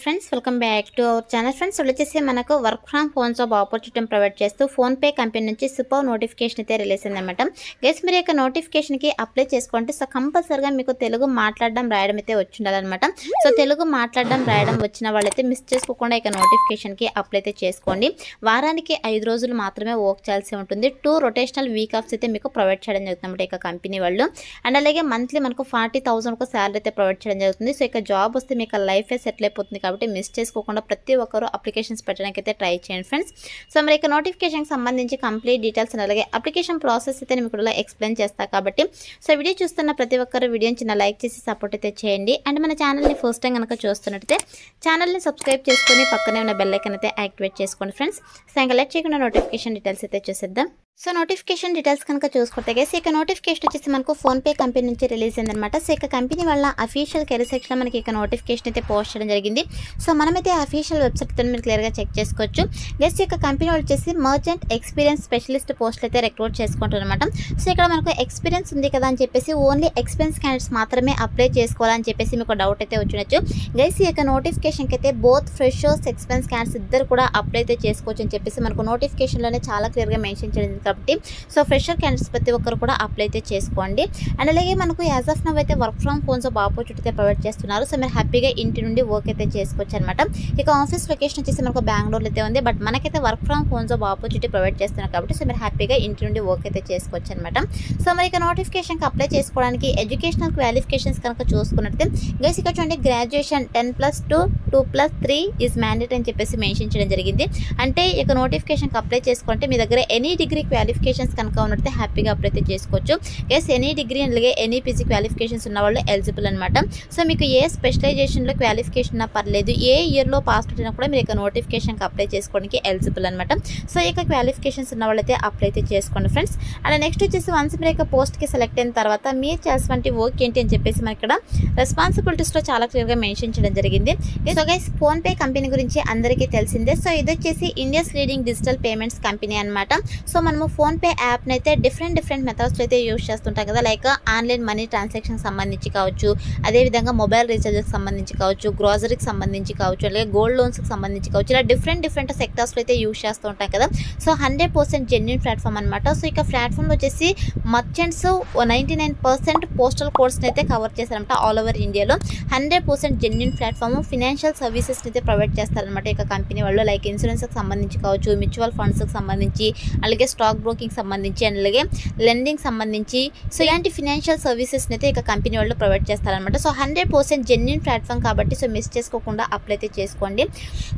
Friends, welcome back to our channel. Friends, వచ్చేసి మనకు work from home job opportunity provide చేస్తూ PhonePe company నుంచి super notification అయితే release అయిందన్నమాట. గైస్, మీరు యొక్క నోటిఫికేషన్కి అప్లై చేసుకోండి. సో కంపల్సరీగా మీకు తెలుగు మాట్లాడడం రాయడం అయితే వచ్చి ఉండాలన్నమాట. సో తెలుగు మాట్లాడడం రాయడం వచ్చిన వాళ్ళైతే మిస్ చేసుకోకుండా ఇక నోటిఫికేషన్కి అప్లై అయితే చేసుకోండి. వారానికి 5 రోజులు మాత్రమే వర్క్ చేయాల్సి ఉంటుంది. 2 రొటేషనల్ వీక్ ఆఫ్స్ అయితే మీకు ప్రొవైడ్ చేయడం జరుగుతుంది ఇక కంపెనీ వాళ్ళు. అండ్ అలాగే మంత్లీ మనకు 40,000 శాలరీ అయితే ప్రొవైడ్ చేయడం జరుగుతుంది. సో ఇక జాబ్ వస్తే మీకు లైఫ్ సెటిల్ అయిపోతుంది కాబట్టి మిస్ చేసుకోకుండా ప్రతి ఒక్కరు అప్లికేషన్స్ పెట్టడానికి అయితే ట్రై చేయండి ఫ్రెండ్స్. సో మరి ఇక నోటిఫికేషన్కి సంబంధించి కంప్లీట్ డీటెయిల్స్ అలాగే అప్లికేషన్ ప్రాసెస్ అయితే మీకు ఇలా ఎక్స్ప్లెయిన్ చేస్తా కాబట్టి సో వీడియో చూస్తున్న ప్రతి ఒక్కరు వీడియోని చిన్న లైక్ చేసి సపోర్ట్ అయితే చేయండి. అండ్ మన ఛానల్ని ఫస్ట్ టైం కనుక చూస్తున్నట్టయితే ఛానల్ని సబ్స్క్రైబ్ చేసుకొని పక్కనే ఉన్న బెల్ ఐకాన్ అయితే యాక్టివేట్ చేసుకోండి ఫ్రెండ్స్. సో ఇంకా లెట్ చేయకుండా నోటిఫికేషన్ డీటెయిల్స్ అయితే చూసేద్దాం. సో నోటిఫికేషన్ డీటెయిల్స్ కనుక చూసుకుంటే గైస్, ఇక నోటిఫికేషన్ వచ్చేసి మనకు ఫోన్పే కంపెనీ నుంచి రిలీజ్ అయిందనమాట. సో ఇక కంపెనీ వల్ల అఫీషియల్ కెరీర్ సెక్షన్లో మనకి ఇక నోటిఫికేషన్ అయితే పోస్ట్ చేయడం జరిగింది. సో మనమైతే అఫీషియల్ వెబ్సైట్తో మీరు క్లియర్గా చెక్ చేసుకోవచ్చు. గైస్, ఇక కంపెనీ వాళ్ళు వచ్చేసి మర్చెంట్ ఎక్స్పీరియన్స్ స్పెషలిస్ట్ పోస్టులు అయితే రిక్రూట్ చేసుకుంటారు అనమాట. సో ఇక్కడ మనకు ఎక్స్పీరియన్స్ ఉంది కదా అని చెప్పేసి ఓన్లీ ఎక్స్పీరియన్స్ క్యాండిడేట్స్ మాత్రమే అప్లై చేసుకోవాలని చెప్పేసి మీకు డౌట్ అయితే వచ్చినచ్చు. గైస్, ఈ యొక్క నోటిఫికేషన్కి అయితే బోత్ ఫ్రెషర్స్ ఎక్స్పీరియన్స్ క్యాండిడేట్స్ ఇద్దరు కూడా అప్లై అయితే చేసుకోవచ్చు అని చెప్పేసి మనకు నోటిఫికేషన్లోనే చాలా క్లియర్గా మెన్షన్ చేయడం కాబట్టి సో ఫ్రెషర్ క్యాండిడేట్స్ ప్రతి ఒక్కరు కూడా అప్లై అయితే చేసుకోండి. అండ్ అలాగే మనకు యాజ్ ఆఫ్ నౌ అయితే work from home job opportunity అయితే ప్రొవైడ్ చేస్తున్నారు. సో మీరు హ్యాపీగా ఇంటి నుండి వర్క్ అయితే చేసుకోవచ్చు అనమాట. ఇక ఆఫీస్ లొకేషన్ వచ్చేసి మనకు బెంగళూరులో అయితే ఉంది. బట్ మనకైతే work from home job opportunity provide చేస్తున్నారు కాబట్టి సో మీరు హ్యాపీగా ఇంటి నుండి వర్క్ అయితే చేసుకోవచ్చు అనమాట. సో మరి ఇక నోటిఫికేషన్కి అప్లై చేసుకోవడానికి ఎడ్యుకేషనల్ క్వాలిఫికేషన్స్ కనుక చూసుకున్నట్లయితే గైస్ ఇక్కడ చూడండి, గ్రాడ్యుయేషన్ 10+2 2+3 ఈజ్ మ్యాండేట్ అని చెప్పేసి మెన్షన్ చేయడం జరిగింది. అంటే ఇక నోటిఫికేషన్కి అప్లై చేసుకుంటే మీ దగ్గర ఎనీ డిగ్రీ క్వాలిఫికేషన్స్ కనుక ఉన్నట్లయితే హ్యాపీగా అప్లై అయితే చేసుకోవచ్చు. ఎస్, ఎనీ డిగ్రీ అలాగే ఎనీ పీజీ క్వాలిఫికేషన్స్ ఉన్న వాళ్ళు ఎలిజిబుల్ అనమాట. సో మీకు ఏ స్పెషలైజేషన్లో క్వాలిఫికేషన్ ఉన్నా పర్లేదు, ఏ ఇయర్లో పాస్ అవుట్ అయినా కూడా మీరు ఇక నోటిఫికేషన్కి అప్లై చేసుకోవడానికి ఎలిజిబుల్ అనమాట. సో ఇక క్వాలిఫికేషన్స్ ఉన్న వాళ్ళైతే అప్లై అయితే చేసుకోండి ఫ్రెండ్స్. అండ్ నెక్స్ట్ వచ్చేసి వన్స్ మీరు ఇక పోస్ట్కి సెలెక్ట్ అయిన తర్వాత మీరు చేసినటువంటి వర్క్ ఏంటి అని చెప్పేసి మనకి ఇక్కడ రెస్పాన్సిబిలిటీస్లో చాలా క్లియర్గా మెన్షన్ చేయడం జరిగింది. సో గైస్, ఫోన్పే కంపెనీ గురించి అందరికీ తెలిసిందే. సో ఇది వచ్చేసి India's leading digital payments company అనమాట. సో మనము ఫోన్పే యాప్ని అయితే డిఫరెంట్ మెథడ్స్లో అయితే యూజ్ చేస్తుంటాం కదా. లైక్ ఆన్లైన్ మనీ ట్రాన్సాక్షన్కి సంబంధించి కావచ్చు, అదేవిధంగా మొబైల్ రీఛార్జ్కి సంబంధించి కావచ్చు, గ్రోసరీకి సంబంధించి కావచ్చు, అలాగే గోల్డ్ లోన్స్కి సంబంధించి కావచ్చు, ఇలా డిఫరెంట్ సెక్టర్స్లో అయితే యూజ్ చేస్తూ ఉంటాం కదా. సో 100% జెన్యూన్ ప్లాట్ఫామ్ అనమాట. సో ఇక ప్లాట్ఫామ్లో వచ్చేసి మర్చెంట్స్ 99% పోస్టల్ కోడ్స్ని అయితే కవర్ చేస్తారనమాట. ఆల్ ఓవర్ ఇండియాలో 100% జెన్యూన్ ప్లాట్ఫామ్ ఫినాన్షియల్ సర్వీసెస్ని అయితే ప్రొవైడ్ చేస్తారనమాట ఇక కంపెనీ వాళ్ళు. లైక్ ఇన్సూరెన్స్కి సంబంధించి కావచ్చు, మ్యూచువల్ ఫండ్స్కి సంబంధించి, అలాగే స్టాక్ బ్రోకింగ్ సంబంధించి, అండ్ అలాగే లెండింగ్ సంబంధించి, సో ఇలాంటి ఫినాన్షియల్ సర్వీసెస్ని అయితే ఇక కంపెనీ వాళ్ళు ప్రొవైడ్ చేస్తారనమాట. సో 100% జెన్యూన్ ప్లాట్ఫామ్ కాబట్టి సో మిస్ చేసుకోకుండా అప్లై అయితే చేసుకోండి.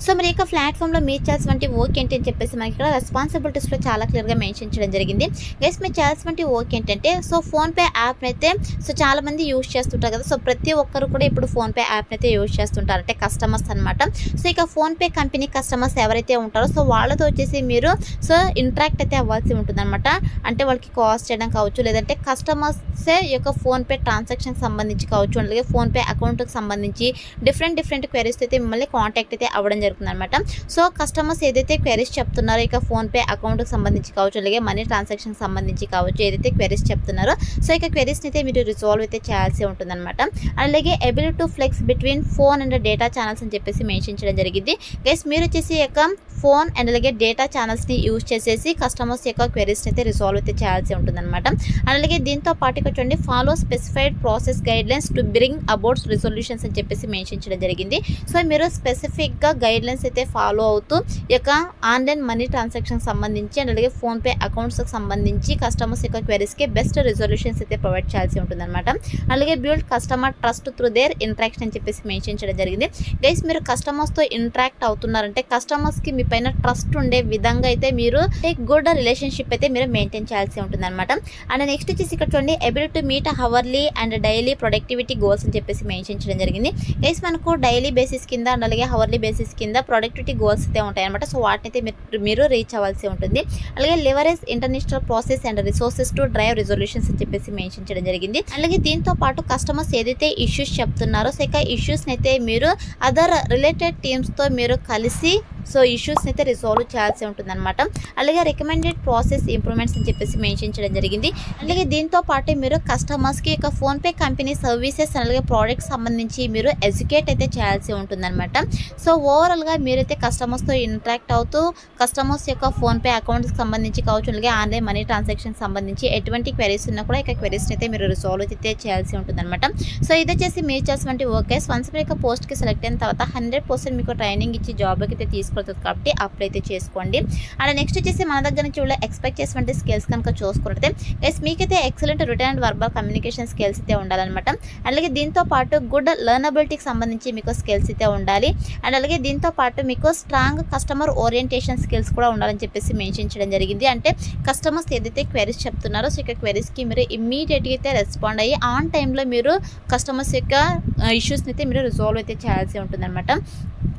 సో మరి ఇక ప్లాట్ఫామ్లో మీరు చేయాల్సిన వర్క్ ఏంటి అని చెప్పేసి మనకి ఇక్కడ రెస్పాన్సిబిలిటీస్లో చాలా క్లియర్గా మెన్షన్ చేయడం జరిగింది. గైస్, మీరు చేయాల్సిన వర్క్ ఏంటంటే సో ఫోన్పే యాప్ని అయితే సో చాలా మంది యూజ్ చేస్తుంటారు కదా. సో ప్రతి ఒక్కరు కూడా ఇప్పుడు ఫోన్పే యాప్ని అయితే యూజ్ చేస్తుంటారు, అంటే కస్టమర్స్ అనమాట. సో ఇక ఫోన్పే కంపెనీ కస్టమర్స్ ఎవరైతే ఉంటారో సో వాళ్ళతో వచ్చేసి మీరు సో ఇంటరాక్ట్ అయితే అవ్వాల్సి ఉంటుంది అనమాట. అంటే వాళ్ళకి కాస్ట్ చేయడం కావచ్చు, లేదంటే కస్టమర్సే యొక్క ఫోన్పే ట్రాన్సాక్షన్కి సంబంధించి కావచ్చు, అలాగే ఫోన్పే అకౌంట్కి సంబంధించి డిఫరెంట్ క్వెరీస్ అయితే మిమ్మల్ని కాంటాక్ట్ అయితే అవ్వడం జరుగుతుంది అనమాట. సో కస్టమర్స్ ఏదైతే క్వెరీస్ చెప్తున్నారో ఇక ఫోన్పే అకౌంట్కి సంబంధించి కావచ్చు, అలాగే మనీ ట్రాన్సాక్షన్కి సంబంధించి కావచ్చు, ఏదైతే క్వెరీస్ చెప్తున్నారో సో ఇక క్వెరీస్ని అయితే మీరు రిజాల్వ్ అయితే చేయాల్సి ఉంటుంది అనమాట. అలాగే ability to flex between phone and data channels అని చెప్పేసి మెన్షన్ చేయడం జరిగింది. గైస్, మీరు వచ్చేసి యొక్క ఫోన్ అండ్ అలాగే డేటా ఛానల్స్ని యూజ్ చేసేసి కస్టమర్స్ యొక్క క్వెరీస్ని అయితే రిజాల్వ్ అయితే చేయాల్సి ఉంటుందన్నమాట. అలాగే దీంతో పాటు చూడండి, follow specified process guidelines to bring about resolutions అని చెప్పేసి మెన్షన్ చేయడం జరిగింది. సో మీరు స్పెసిఫిక్గా గైడ్లైన్స్ అయితే ఫాలో అవుతూ ఈ యొక్క ఆన్లైన్ మనీ ట్రాన్సాక్షన్కి సంబంధించి అండ్ అలాగే ఫోన్పే అకౌంట్స్కి సంబంధించి కస్టమర్స్ యొక్క క్వెరీస్కి బెస్ట్ రిజల్యూషన్స్ అయితే ప్రొవైడ్ చేయాల్సి ఉంటుందన్నమాట. అలాగే build customer trust through there interaction అని చెప్పేసి మెన్షన్ చేయడం జరిగింది. గైస్, మీరు కస్టమర్స్తో ఇంటరాక్ట్ అవుతున్నారంటే కస్టమర్స్కి మీ పైన ట్రస్ట్ ఉండే విధంగా అయితే మీరు గుడ్ రిలేషన్షిప్ అయితే మీరు మెయింటైన్ చేయాల్సి ఉంటుంది అనమాట. అండ్ నెక్స్ట్ వచ్చేసి ఇక్కడ చూడండి, ability to meet hourly and daily productivity goals అని చెప్పేసి మెన్షన్ చేయడం జరిగింది. గైస్, మనకు డైలీ బేసిస్ కింద అండ్ అలాగే హవర్లీ బేసిస్ కింద ప్రొడక్టివిటీ గోల్స్ అయితే ఉంటాయి అనమాట. సో వాటిని అయితే మీరు రీచ్ అవ్వాల్సి ఉంటుంది. అలాగే leverage international process and resources to drive resolutions అని చెప్పేసి మెన్షన్ చేయడం జరిగింది. అలాగే దీంతో పాటు కస్టమర్స్ ఏదైతే ఇష్యూస్ చెప్తున్నారో సో ఇక ఇష్యూస్ని అయితే మీరు అదర్ రిలేటెడ్ టీమ్స్తో మీరు కలిసి సో ఇష్యూస్ని అయితే రిజాల్వ్ చేయాల్సి ఉంటుందన్నమాట. అలాగే రికమెండెడ్ ప్రాసెస్ ఇంప్రూవ్మెంట్స్ అని చెప్పేసి మెన్షన్ చేయడం జరిగింది. అలాగే దీంతో పాటు మీరు కస్టమర్స్కి ఇక ఫోన్పే కంపెనీ సర్వీసెస్ అలాగే ప్రోడక్ట్స్ సంబంధించి మీరు ఎడ్యుకేట్ అయితే చేయాల్సి ఉంటుందన్నమాట. సో ఓవరాల్గా మీరైతే కస్టమర్స్తో ఇంటరాక్ట్ అవుతూ కస్టమర్స్ యొక్క ఫోన్పే అకౌంట్కి సంబంధించి కావచ్చు, అలాగే ఆన్లైన్ మనీ ట్రాన్సాక్షన్ సంబంధించి ఎటువంటి క్వెరీస్ ఉన్నా కూడా ఇక క్వెరీస్ని అయితే మీరు రిజాల్వ్ అయితే చేయాల్సి ఉంటుందన్నమాట. సో ఇది వచ్చేసి మీరు చేసినటువంటి వర్కర్స్ వన్స్ మీరు పోస్ట్కి సెలెక్ట్ అయిన తర్వాత 100% మీకు ట్రైనింగ్ ఇచ్చి జాబ్కి అయితే తీసుకెళ్తుంది కాబట్టి అప్లై అయితే చేసుకోండి. అండ్ నెక్స్ట్ వచ్చేసి మన దగ్గర నుంచి కూడా ఎక్స్పెక్ట్ చేసినటువంటి స్కిల్స్ కనుక చూసుకుంటే మీకైతే excellent return and verbal communication skills అయితే ఉండాలన్నమాట. అలాగే దీంతో పాటు గుడ్ లర్నబిలిటీకి సంబంధించి మీకు స్కిల్స్ అయితే ఉండాలి. అండ్ అలాగే దీంతో పాటు మీకు స్ట్రాంగ్ కస్టమర్ ఓరియంటేషన్ స్కిల్స్ కూడా ఉండాలని చెప్పేసి మెన్షన్ చేయడం జరిగింది. అంటే కస్టమర్స్ ఏదైతే క్వెరీస్ చెప్తున్నారో సో ఇక క్వెరీస్కి మీరు ఇమ్మీడియట్గా అయితే రెస్పాండ్ అయ్యి ఆన్ టైంలో మీరు కస్టమర్స్ యొక్క ఇష్యూస్ని అయితే మీరు రిజాల్వ్ అయితే చేయాల్సి ఉంటుందన్నమాట.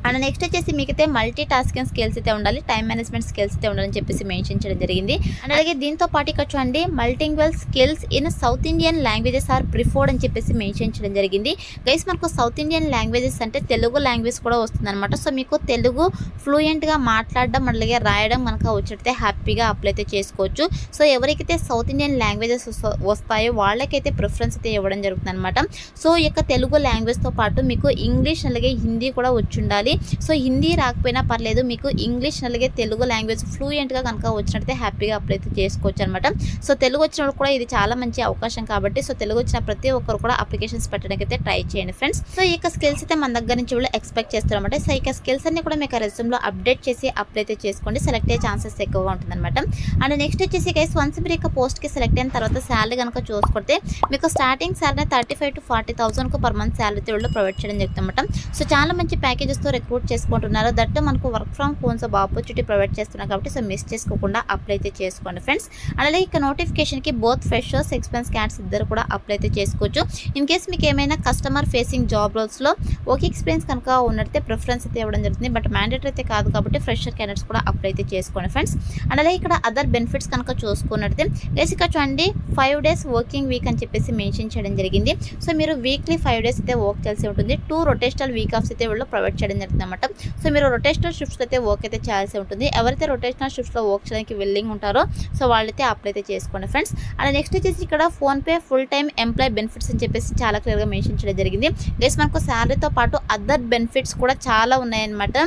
అండ్ నెక్స్ట్ వచ్చేసి మీకైతే మల్టీ టాస్కింగ్ స్కిల్స్ అయితే ఉండాలి, టైం మేనేజ్మెంట్ స్కిల్స్ అయితే ఉండాలని చెప్పేసి మెన్షన్ చేయడం జరిగింది. అండ్ అలాగే దీంతో పాటు ఇక్కడ చూడండి multilingual skills in South Indian languages are preferred అని చెప్పేసి మెన్షన్ చేయడం జరిగింది. గైస్ మనకు సౌత్ ఇండియన్ లాంగ్వేజెస్ అంటే తెలుగు లాంగ్వేజ్ కూడా వస్తుందన్నమాట. సో మీకు తెలుగు ఫ్లూయెంట్గా మాట్లాడడం అలాగే రాయడం మనకు వచ్చితే హ్యాపీగా అప్లై అయితే చేసుకోవచ్చు. సో ఎవరికైతే సౌత్ ఇండియన్ లాంగ్వేజెస్ వస్తాయో వాళ్ళకైతే ప్రిఫరెన్స్ అయితే ఇవ్వడం జరుగుతుంది అనమాట. సో ఈ యొక్క తెలుగు లాంగ్వేజ్తో పాటు మీకు ఇంగ్లీష్ అలాగే హిందీ కూడా వచ్చి ఉండాలి. సో హిందీ రాకపోయినా పర్లేదు, మీకు ఇంగ్లీష్ అలాగే తెలుగు లాంగ్వేజ్ ఫ్లూయెంట్గా కనుక వచ్చినట్లయితే హ్యాపీగా అప్లై అయితే చేసుకోవచ్చు అనమాట. సో తెలుగు వచ్చిన కూడా ఇది చాలా మంచి అవకాశం కాబట్టి సో తెలుగు వచ్చిన ప్రతి ఒక్కరు కూడా అప్లికేషన్స్ పెట్టడానికి అయితే ట్రై చేయండి ఫ్రెండ్స్. సో ఈ యొక్క స్కిల్స్ అయితే మన దగ్గర నుంచి కూడా ఎక్స్పెక్ట్ చేస్తారన్నమాట. సో ఈ స్కిల్స్ అన్ని కూడా మీకు రెజ్యూమ్లో అప్డేట్ చేసి అప్లై అయితే చేసుకోండి, సెలెక్ట్ అయ్యే ఛాన్సెస్ ఎక్కువగా ఉంటుందన్నమాట. అండ్ నెక్స్ట్ వచ్చేసి గైస్ వన్స్ మీరు ఇక పోస్ట్కి సెలెక్ట్ అయిన తర్వాత శాలరీ కనుక చూసుకుంటే మీకు starting salary 35,000 to 40,000 per month salary provide చేయడం జరుగుతుందన్నమాట. సో చాలా మంచి ప్యాకేజెస్తో రిక్రూట్ చేసుకుంటున్నారు. దట్ మనకు work from home job opportunity provide చేస్తున్నారు కాబట్టి సో మిస్ చేసుకోకుండా అప్లై అయితే చేసుకోండి ఫ్రెండ్స్. అలాగే ఇక నోటిఫికేషన్కి బోత్ ఫ్రెషర్స్ ఎక్స్పీరియన్స్ క్యాండిడేట్స్ ఇద్దరు కూడా అప్లై అయితే చేసుకోవచ్చు. ఇన్ కేస్ మీకు ఏమైనా కస్టమర్ ఫేసింగ్ జాబ్ రోల్స్లో ఓకే ఎక్స్పీరియన్స్ కనుక ఉన్నట్టయితే ప్రిఫరెన్స్ అయితే ఇవ్వడం జరుగుతుంది. బట్ మ్యాండేటరీ అయితే కాదు కాబట్టి ఫ్రెషర్ క్యాండిడేట్స్ కూడా అప్లై అయితే చేసుకోండి ఫ్రెండ్స్. అండ్ అలాగే ఇక్కడ అదర్ బెనిఫిట్స్ కనుక చూసుకున్నట్టయితే గైస్ ఇక్కడ చూడండి 5 days వర్కింగ్ వీక్ అని చెప్పేసి మెన్షన్ చేయడం జరిగింది. సో మీరు వీక్లీ 5 days అయితే వర్క్ చేయాల్సి ఉంటుంది. 2 రొటేషనల్ వీక్ ఆఫ్స్ అయితే వీళ్ళు ప్రొవైడ్ చేయడం జరుగుతుంది అనమాట. సో మీరు రొటేషనల్ షిఫ్ట్స్ అయితే వర్క్ అయితే చేయాల్సి ఉంటుంది. ఎవరైతే రొటేషనల్ షిఫ్ట్స్లో వర్క్ చేయడానికి విల్లింగ్ ఉంటారో సో వాళ్ళైతే అప్లై అయితే చేసుకోండి ఫ్రెండ్స్. అండ్ నెక్స్ట్ వచ్చేసి ఇక్కడ PhonePe full time employee benefits అని చెప్పేసి చాలా క్లియర్గా మెన్షన్ చేయడం జరిగింది. గైస్ మనకు శాలరీతో పాటు అదర్ బెనిఫిట్స్ కూడా చాలా ఉన్నాయన్నమాట.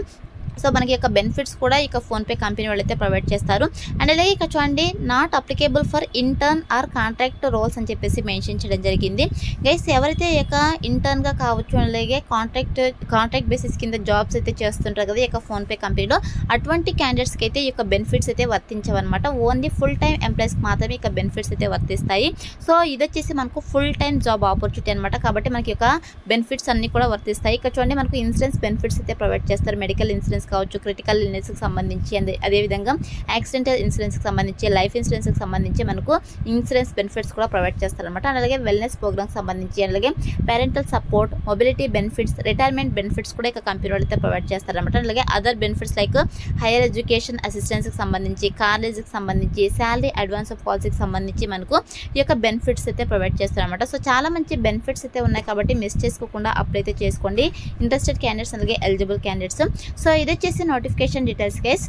సో మనకి యొక్క బెనిఫిట్స్ కూడా ఇక ఫోన్పే కంపెనీ వాళ్ళైతే ప్రొవైడ్ చేస్తారు. అండ్ అలాగే ఇక చూడండి not applicable for intern or contract roles అని చెప్పేసి మెన్షన్ చేయడం జరిగింది. గైస్ ఎవరైతే ఇక ఇంటర్న్గా కావచ్చు అలాగే కాంట్రాక్ట్ బేసిస్ కింద జాబ్స్ అయితే చేస్తుంటారు కదా ఇక ఫోన్పే కంపెనీలో అటువంటి క్యాండిడేట్స్కి అయితే ఈ యొక్క బెనిఫిట్స్ అయితే వర్తించవన్నమాట. ఓన్లీ ఫుల్ టైం ఎంప్లాయీస్కి మాత్రమే ఇక బెనిఫిట్స్ అయితే వర్తిస్తాయి. సో ఇది వచ్చేసి మనకు ఫుల్ టైం జాబ్ ఆపర్చునిటీ అనమాట. కాబట్టి మనకి యొక్క బెనిఫిట్స్ అన్నీ కూడా వర్తిస్తాయి. ఇక చూడండి మనకు ఇన్సూరెన్స్ బెనిఫిట్స్ అయితే ప్రొవైడ్ చేస్తారు. మెడికల్ ఇన్సూరెన్స్ కావచ్చు, క్రిటికల్ ఇల్నెస్కి సంబంధించి అదేవిధంగా యాక్సిడెంటల్ ఇన్సూరెన్స్కి సంబంధించి లైఫ్ ఇన్సూరెన్స్కి సంబంధించి మనకు ఇన్సూరెన్స్ బెనిఫిట్స్ కూడా ప్రొవైడ్ చేస్తారనమాట. అలాగే వెల్నెస్ ప్రోగ్రామ్కి సంబంధించి అలాగే parental support, mobility benefits, retirement benefits కూడా ఇక కంపెనీ వాళ్ళు అయితే ప్రొవైడ్ చేస్తారనమాట. అలాగే other benefits like higher education అసిస్టెన్స్కి సంబంధించి, కాలేజీకి సంబంధించి, శాలరీ అడ్వాన్స్ ఆఫ్ పాలసీకి సంబంధించి మనకు ఈ యొక్క బెనిఫిట్స్ అయితే ప్రొవైడ్ చేస్తారనమాట. సో చాలా మంచి బెనిఫిట్స్ అయితే ఉన్నాయి కాబట్టి మిస్ చేసుకోకుండా అప్లై అయితే చేసుకోండి ఇంట్రెస్టెడ్ క్యాండిడేట్స్ అలాగే ఎలిజిబుల్ క్యాండిడేట్స్. సో ఇది వచ్చేసి నోటిఫికేషన్ డీటెయిల్స్ గైస్.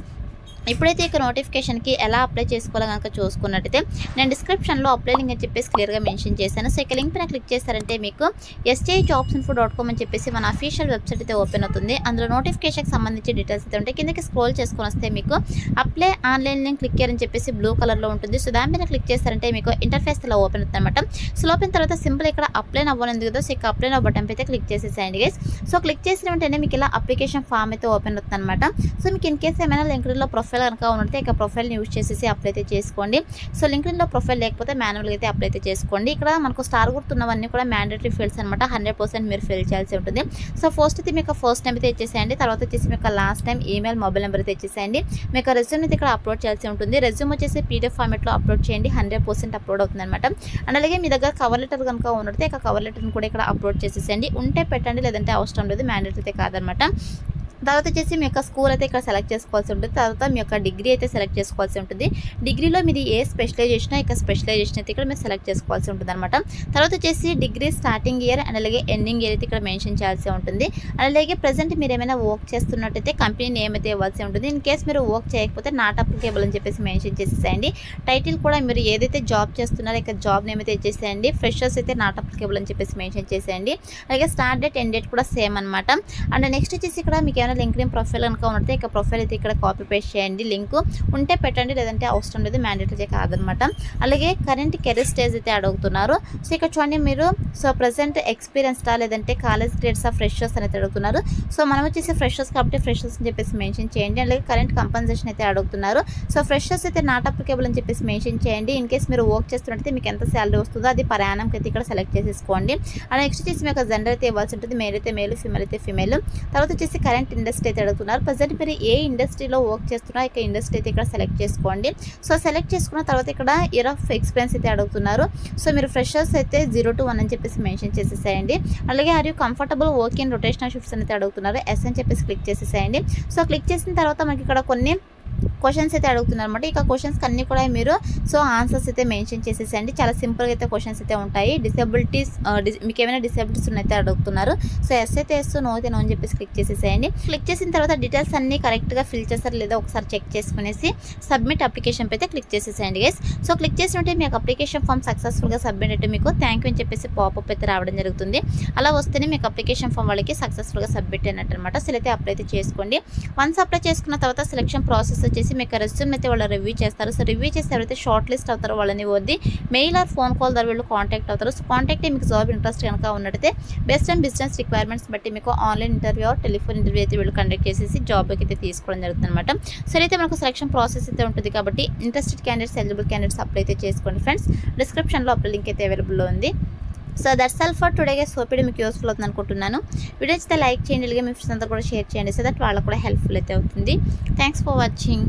ఇప్పుడైతే ఇక నోటిఫికేషన్కి ఎలా అప్లై చేసుకోవాలో కనుక చూసుకున్నట్టయితే నేను డిస్క్రిప్షన్లో అప్లై లింక్ అని చెప్పేసి క్లియర్గా మెన్షన్ చేశాను. సో ఇక లింక్ పైన క్లిక్ చేస్తారంటే మీకు sjobsinfo.com అని చెప్పేసి మన అఫీషియల్ వెబ్సైట్ అయితే ఓపెన్ అవుతుంది. అందులో నోటిఫికేషన్కి సంబంధించి డీటెయిల్స్ అయితే ఉంటాయి. కిందకి స్క్రోల్ చేసుకొని వస్తే మీకు అప్లై ఆన్లైన్ లింక్ క్లిక్ అని చెప్పేసి బ్లూ కలర్లో ఉంటుంది. సో దాని మీద క్లిక్ చేస్తారంటే మీకు ఇంటర్ఫేస్ ఇలా ఓపెన్ అవుతుంది అనమాట. సో ఓపెన్ తర్వాత సింపుల్ ఇక్కడ అప్లై అవ్వనుంది కదా సో ఇక అప్లై నవ్ బటన్ అయితే క్లిక్ చేసేసేయండి గైస్. సో క్లిక్ చేసిన వెంటనే మీకు ఇలా అప్లికేషన్ ఫామ్ అయితే ఓపెన్ అవుతుంది అనమాట. సో మీకు ఇన్ కేస్ ఏమైనా లింక్డ్ఇన్లో ప్రొఫైల్ కనుక ఉన్నట్టే ఇక ప్రొఫైల్ని యూజ్ చేసేసి అప్లై అయితే చేసుకోండి. సో లింక్డ్ఇన్లో ప్రొఫైల్ లేకపోతే మాన్యువల్గా అయితే అప్లై అయితే చేసుకోండి. ఇక్కడ మనకు స్టార్ గుర్తున్నవన్నీ కూడా మ్యాండేటరీ ఫీల్డ్స్ అనమాట. 100% మీరు ఫిల్ చేయాల్సి ఉంటుంది. సో ఫస్ట్ అయితే మీకు ఫస్ట్ నేమ్ అయితే ఇచ్చేసేయండి. తర్వాత వచ్చేసి మీకు last time email, mobile number అయితే ఇచ్చేసేయండి. మీకు రెజ్యూమ్ అయితే ఇక్కడ అప్లోడ్ చేయాల్సి ఉంటుంది. రెజ్యూమ్ వచ్చేసి పీడిఎఫ్ ఫార్మెట్లో అప్లోడ్ చేయండి. 100% అప్లోడ్ అవుతుంది అనమాట. అండ్ అలాగే మీ దగ్గర కవర్ లెటర్ కనుక ఉన్నట్టే ఇక కవర్ లెటర్ని కూడా ఇక్కడ అప్లోడ్ చేసేసేయండి. ఉంటే పెట్టండి, లేదంటే అవసరం లేదు, మ్యాండేటరీ అయితే కాదనమాట. తర్వాత వచ్చేసి మీ యొక్క స్కూల్ అయితే ఇక్కడ సెలెక్ట్ చేసుకోవాల్సి ఉంటుంది. తర్వాత మీ యొక్క డిగ్రీ అయితే సెలెక్ట్ చేసుకోవాల్సి ఉంటుంది. డిగ్రీలో మీది ఏ స్పెషలైజేషన్ ఇక స్పెషలైజేషన్ అయితే ఇక్కడ మీరు సెలెక్ట్ చేసుకోవాల్సి ఉంటుంది అనమాట. తర్వాత వచ్చేసి డిగ్రీ స్టార్టింగ్ ఇయర్ అండ్ అలాగే ఎండింగ్ ఇయర్ అయితే ఇక్కడ మెన్షన్ చేయాల్సి ఉంటుంది. అలాగే ప్రజెంట్ మీరు ఏమైనా వర్క్ చేస్తున్నట్టయితే కంపెనీ నేమ్ అయితే ఇవ్వాల్సి ఉంటుంది. ఇన్ కేస్ మీరు వర్క్ చేయకపోతే నాట్ అప్లికేబుల్ అని చెప్పేసి మెన్షన్ చేసేసేయండి. టైటిల్ కూడా మీరు ఏదైతే జాబ్ చేస్తున్నారో ఇక జాబ్ నేమ్ అయితే ఇచ్చేసేయండి. ఫ్రెషర్స్ అయితే నాట్ అప్లికేబుల్ అని చెప్పేసి మెన్షన్ చేసేయండి. అలాగే స్టార్ట్ డేట్ ఎండ్ డేట్ కూడా సేమ్ అనమాట. అండ్ నెక్స్ట్ వచ్చేసి ఇక్కడ మీకు ఏమైనా లింక్డ్ఇన్ ప్రొఫైల్ కనుక ఉన్నట్టే ఇక ప్రొఫైల్ అయితే ఇక్కడ కాపీ పేస్ట్ చేయండి. లింక్ ఉంటే పెట్టండి, లేదంటే అవసరం లేదు, మ్యాండేటరీ కాదనమాట. అలాగే కరెంట్ కెరీర్ స్టేజ్ అయితే అడుగుతున్నారు. సో ఇక్కడ చూడండి మీరు సో ప్రజెంట్ ఎక్స్పీరియన్స్డా లేదంటే కాలేజ్ గ్రేడ్స్ ఆఫ్ ఫ్రెషర్స్ అనేది అడుగుతున్నారు. సో మనం వచ్చేసి ఫ్రెషర్స్ కాబట్టి ఫ్రెషర్స్ అని చెప్పేసి మెన్షన్ చేయండి. అలాగే కరెంట్ కంపెన్సేషన్ అయితే అడుగుతున్నారు. సో ఫ్రెషర్స్ అయితే నాట్ అప్లికేబుల్ అని చెప్పేసి మెన్షన్ చేయండి. ఇన్ కేస్ మీరు వర్క్ చేస్తున్నట్టయితే మీకు ఎంత శాలరీ వస్తుందో అది పర్ యానంకి అయితే ఇక్కడ సెలెక్ట్ చేసేసుకోండి. అండ్ నెక్స్ట్ వచ్చేసి మీకు జెండర్ అయితే ఇవ్వాల్సి ఉంటుంది. మేల్ అయితే మేల్, ఫీమేల్ అయితే ఫీమేల్. తర్వాత వచ్చేసి కరెంట్ ఇండస్ట్రీ అయితే అడుగుతున్నారు. ప్రజెంట్ మీరు ఏ ఇండస్ట్రీలో వర్క్ చేస్తున్నారో ఇక ఇండస్ట్రీ అయితే ఇక్కడ సెలెక్ట్ చేసుకోండి. సో సెలెక్ట్ చేసుకున్న తర్వాత ఇక్కడ ఇయర్ ఆఫ్ ఎక్స్పీరియన్స్ అయితే అడుగుతున్నారు. సో మీరు ఫ్రెషర్స్ అయితే 0 to 1 అని చెప్పేసి మెన్షన్ చేసేసేయండి. అలాగే are you comfortable work in rotational shifts అయితే అడుగుతున్నారు. ఎస్ అని చెప్పేసి క్లిక్ చేసేసేయండి. సో క్లిక్ చేసిన తర్వాత మనకి ఇక్కడ కొన్ని క్వశ్చన్స్ అయితే అడుగుతున్నారు అనమాట. ఇక క్వశ్చన్స్కి అన్నీ కూడా మీరు సో ఆన్సర్స్ అయితే మెన్షన్ చేసేసేయండి. చాలా సింపుల్గా అయితే క్వశ్చన్స్ అయితే ఉంటాయి. డిసేబిలిటీస్ మీకు ఏమైనా డిసేబిలిటీస్ ఉన్నైతే అడుగుతున్నారు. సో ఎస్ అయితే ఎస్, నో అయితే నో అని చెప్పేసి క్లిక్ చేసేసేయండి. క్లిక్ చేసిన తర్వాత డీటెయిల్స్ అన్నీ కరెక్ట్గా ఫిల్ చేస్తారు లేదా ఒకసారి చెక్ చేసుకునేసి సబ్మిట్ అప్లికేషన్ అయితే క్లిక్ చేసేసేయండి గైస్. సో క్లిక్ చేసినట్టే మీకు అప్లికేషన్ ఫామ్ సక్సెస్ఫుల్గా సబ్మిట్ అయితే మీకు థ్యాంక్ యూ అని చెప్పేసి పాపప్ అయితే రావడం జరుగుతుంది. అలా వస్తేనే మీకు అప్లికేషన్ ఫామ్ వాళ్ళకి సక్సెస్ఫుల్గా సబ్మిట్ అయినట్టు అనమాట. సో అయితే అప్లై అయితే చేసుకోండి. వన్స్ అప్లై చేసుకున్న తర్వాత సెలక్షన్ ప్రాసెస్ వచ్చేసి మీకు రెస్యూమ్ అయితే వాళ్ళు రివ్యూ చేస్తారు. సో రివ్యూ చేసి ఎవరైతే షార్ట్ లిస్ట్ అవుతారో వాళ్ళని వద్ది మెయిల్ ఆర్ ఫోన్ కాల్ ద్వారా వీళ్ళు కాంటాక్ట్ అవుతారు. సో కాంటాక్ట్ మీకు జాబ్ ఇంట్రెస్ట్ కనుక ఉన్నట్టయితే బెస్ట్ అండ్ బిజినెస్ రిక్వైర్మెంట్స్ బట్టి మీకు online interview or telephone interview అయితే వీళ్ళు కండక్ట్ చేసేసి జాబ్కి అయితే తీసుకోవడం జరుగుతుంది అనమాట. సో అయితే మనకు సెలక్షన్ ప్రాసెస్ అయితే ఉంటుంది కాబట్టి interested candidates, eligible candidates apply అయితే చేసుకోండి ఫ్రెండ్స్. డిస్క్రిప్షన్లో అప్లై లింక్ అయితే అవైలబుల్లో ఉంది. So that's all for today guys. Hope మీకు యూస్ఫుల్ అవుతుంది అనుకుంటున్నాను. వీడియో అయితే లైక్ చేయండి, అలాగే మీ ఫ్రెండ్స్ అంతా కూడా షేర్ చేయండి. సో దట్ వాళ్ళకు కూడా హెల్ప్ఫుల్ అయితే అవుతుంది. Thanks for watching.